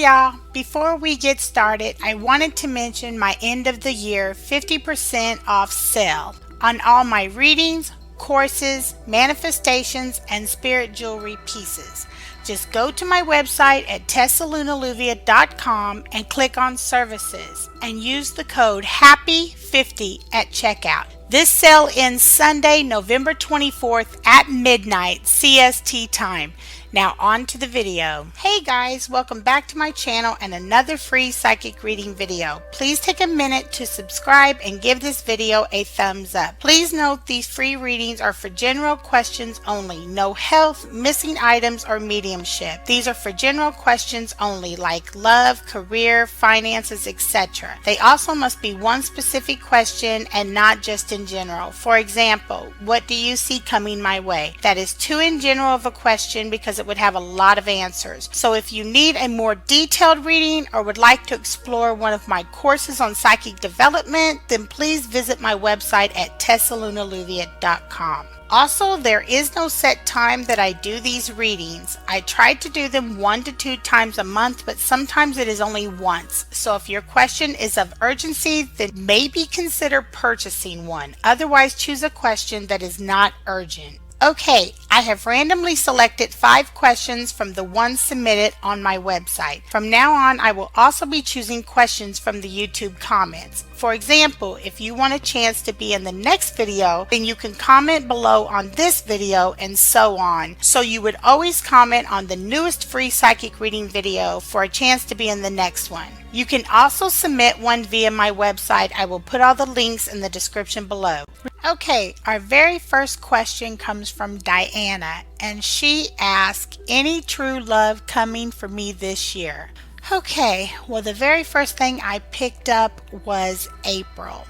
y'all, before we get started, I wanted to mention my end of the year 50% off sale on all my readings, courses, manifestations, and spirit jewelry pieces. Just go to my website at TessaLunaLlluvia.com and click on services and use the code HAPPY50 at checkout. This sale ends Sunday, November 24th at midnight CST time. Now on to the video. Hey guys, welcome back to my channel and another free psychic reading video. Please take a minute to subscribe and give this video a thumbs up. Please note these free readings are for general questions only. No health, missing items, or mediumship. These are for general questions only like love, career, finances, etc. They also must be one specific question and not just in general. For example, what do you see coming my way? That is too in general of a question because it would have a lot of answers. So if you need a more detailed reading or would like to explore one of my courses on psychic development, then please visit my website at TessaLunaLlluvia.com. Also, there is no set time that I do these readings. I try to do them 1 to 2 times a month, but sometimes it is only once. So if your question is of urgency, then maybe consider purchasing one. Otherwise, choose a question that is not urgent. Okay, I have randomly selected 5 questions from the ones submitted on my website. From now on, I will also be choosing questions from the YouTube comments. For example, if you want a chance to be in the next video, then you can comment below on this video and so on. So you would always comment on the newest free psychic reading video for a chance to be in the next one. You can also submit one via my website. I will put all the links in the description below. Okay, our very first question comes from Diana, and she asked, any true love coming for me this year? Okay, well the very first thing I picked up was April,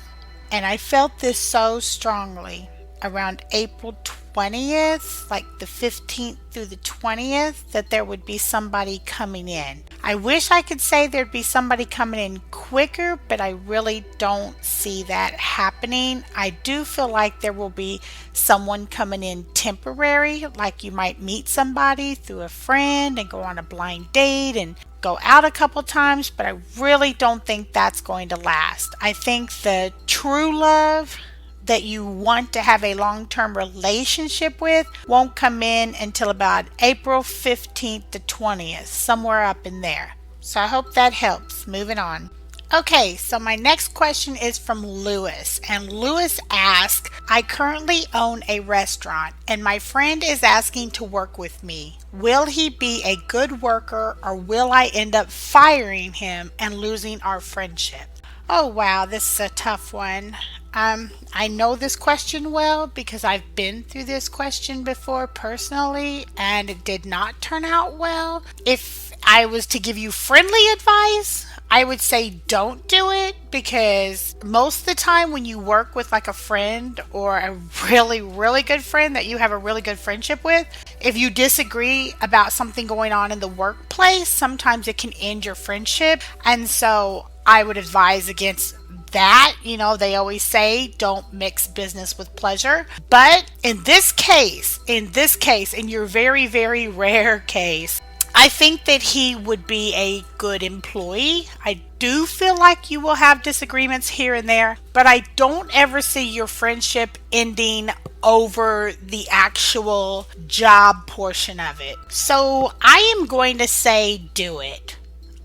and I felt this so strongly around April 20th, like the 15th through the 20th, that there would be somebody coming in. I wish I could say there'd be somebody coming in quicker, but I really don't see that happening. I do feel like there will be someone coming in temporary, like you might meet somebody through a friend and go on a blind date and go out a couple times, but I really don't think that's going to last. I think the true love that you want to have a long-term relationship with won't come in until about April 15th to 20th, somewhere up in there. So I hope that helps. Moving on. Okay, so my next question is from Lewis, and Lewis asked, I currently own a restaurant and my friend is asking to work with me. Will he be a good worker or will I end up firing him and losing our friendship? Oh wow, this is a tough one. I know this question well because I've been through this question before personally and it did not turn out well. If I was to give you friendly advice, I would say don't do it, because most of the time when you work with like a friend or a really, really good friend that you have a really good friendship with, if you disagree about something going on in the workplace, sometimes it can end your friendship. And so I would advise against that. You know, they always say don't mix business with pleasure. But in this case, in your very, very rare case, I think that he would be a good employee. I do feel like you will have disagreements here and there, but I don't ever see your friendship ending over the actual job portion of it. So I am going to say do it.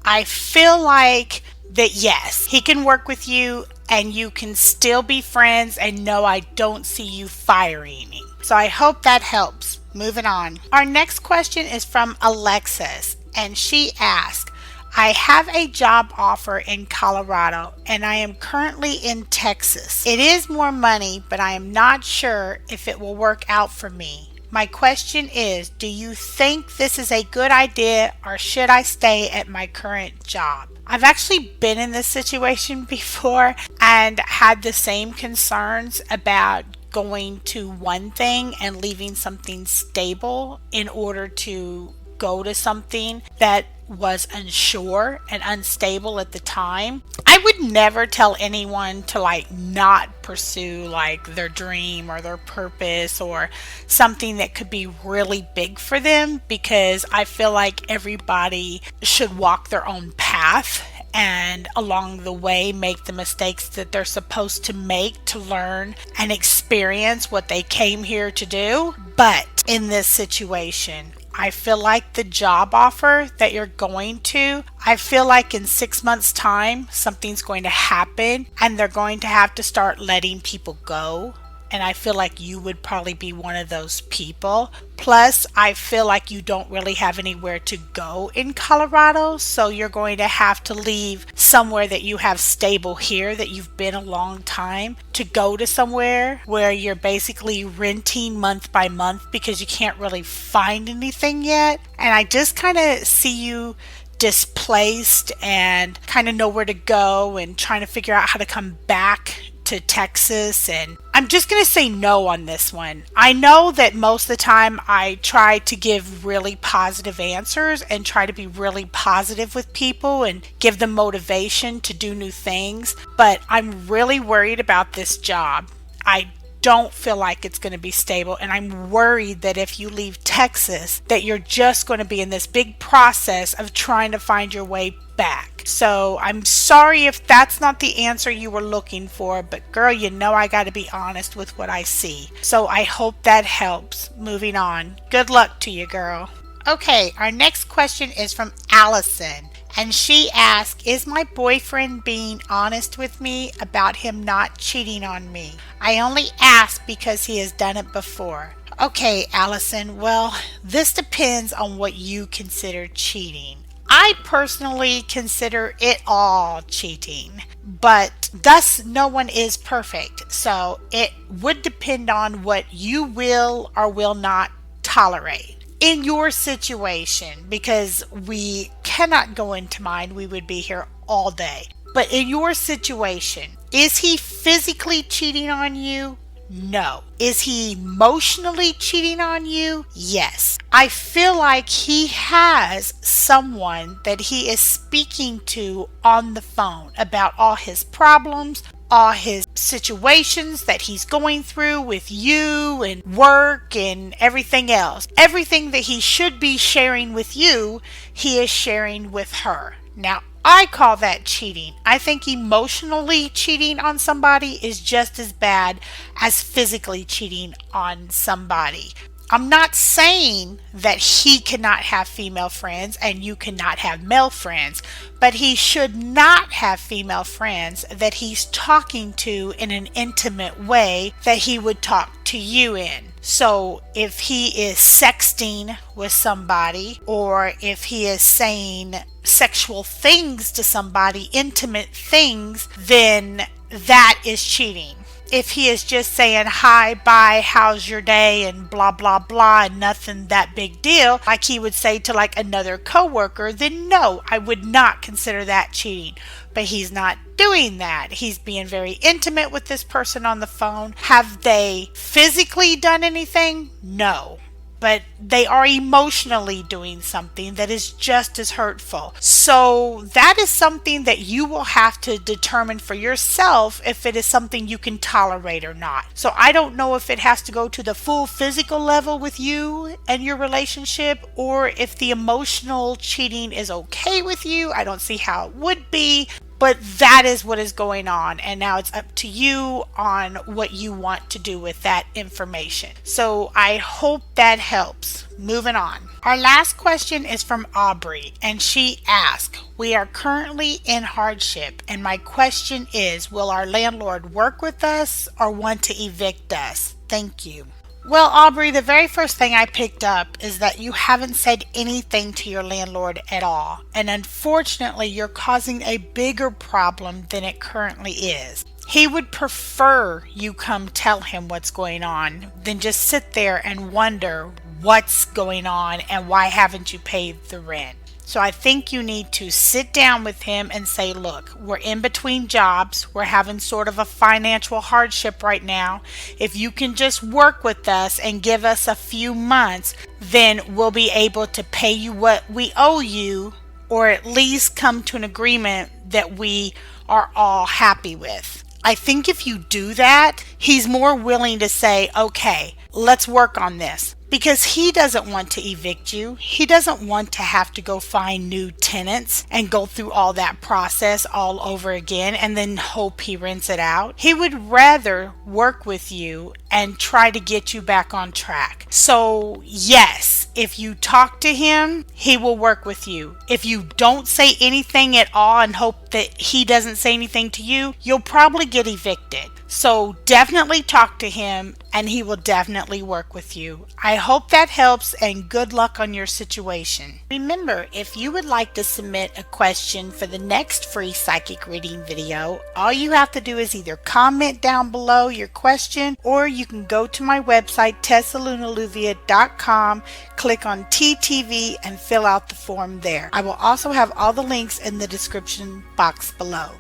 I feel like that yes, he can work with you and you can still be friends, and no, I don't see you firing him. So I hope that helps. Moving on. Our next question is from Alexis, and she asked, I have a job offer in Colorado and I am currently in Texas. It is more money, but I am not sure if it will work out for me. My question is, do you think this is a good idea or should I stay at my current job? I've actually been in this situation before and had the same concerns about going to one thing and leaving something stable in order to go to something that was unsure and unstable at the time. I would never tell anyone to like not pursue like their dream or their purpose or something that could be really big for them, because I feel like everybody should walk their own path and along the way make the mistakes that they're supposed to make to learn and experience what they came here to do. But in this situation, I feel like the job offer that you're going to, I feel like in 6 months' time, something's going to happen and they're going to have to start letting people go. And I feel like you would probably be one of those people. Plus, I feel like you don't really have anywhere to go in Colorado. So you're going to have to leave somewhere that you have stable here, that you've been a long time, to go to somewhere where you're basically renting month by month because you can't really find anything yet. And I just kind of see you displaced and kind of know where to go and trying to figure out how to come back to Texas. And I'm just going to say no on this one. I know that most of the time I try to give really positive answers and try to be really positive with people and give them motivation to do new things, but I'm really worried about this job. I don't feel like it's going to be stable, and I'm worried that if you leave Texas that you're just going to be in this big process of trying to find your way back. So I'm sorry if that's not the answer you were looking for, but girl, you know I got to be honest with what I see. So I hope that helps. Moving on. Good luck to you, girl. Okay, our next question is from Allison. And she asked, is my boyfriend being honest with me about him not cheating on me? I only ask because he has done it before. Okay, Allison, well, this depends on what you consider cheating. I personally consider it all cheating, but thus no one is perfect. So it would depend on what you will or will not tolerate in your situation, because we cannot go into mine. We would be here all day. But in your situation, is he physically cheating on you? No. Is he emotionally cheating on you? Yes. I feel like he has someone that he is speaking to on the phone about all his problems, all his situations that he's going through with you and work and everything else. Everything that he should be sharing with you, he is sharing with her. Now, I call that cheating. I think emotionally cheating on somebody is just as bad as physically cheating on somebody. I'm not saying that he cannot have female friends and you cannot have male friends, but he should not have female friends that he's talking to in an intimate way that he would talk to you in. So if he is sexting with somebody, or if he is saying sexual things to somebody, intimate things, then that is cheating. If he is just saying hi, bye, how's your day, and blah, blah, blah, and nothing that big deal, like he would say to like another coworker, then no, I would not consider that cheating. But he's not doing that. He's being very intimate with this person on the phone. Have they physically done anything? No. But they are emotionally doing something that is just as hurtful. So that is something that you will have to determine for yourself if it is something you can tolerate or not. So I don't know if it has to go to the full physical level with you and your relationship, or if the emotional cheating is okay with you. I don't see how it would be. But that is what is going on, and now it's up to you on what you want to do with that information. So I hope that helps. Moving on. Our last question is from Aubrey, and she asked, we are currently in hardship, and my question is, will our landlord work with us or want to evict us? Thank you. Well, Aubrey, the very first thing I picked up is that you haven't said anything to your landlord at all. And unfortunately, you're causing a bigger problem than it currently is. He would prefer you come tell him what's going on than just sit there and wonder what's going on and why haven't you paid the rent. So I think you need to sit down with him and say, look, we're in between jobs. We're having sort of a financial hardship right now. If you can just work with us and give us a few months, then we'll be able to pay you what we owe you or at least come to an agreement that we are all happy with. I think if you do that, he's more willing to say, okay, let's work on this. Because he doesn't want to evict you. He doesn't want to have to go find new tenants and go through all that process all over again and then hope he rents it out. He would rather work with you and try to get you back on track. So yes, if you talk to him, he will work with you. If you don't say anything at all and hope that he doesn't say anything to you, you'll probably get evicted. So definitely talk to him and he will definitely work with you. I hope that helps and good luck on your situation. Remember, if you would like to submit a question for the next free psychic reading video, all you have to do is either comment down below your question or you can go to my website TessaLunaLlluvia.com, click on TTV and fill out the form there. I will also have all the links in the description box below.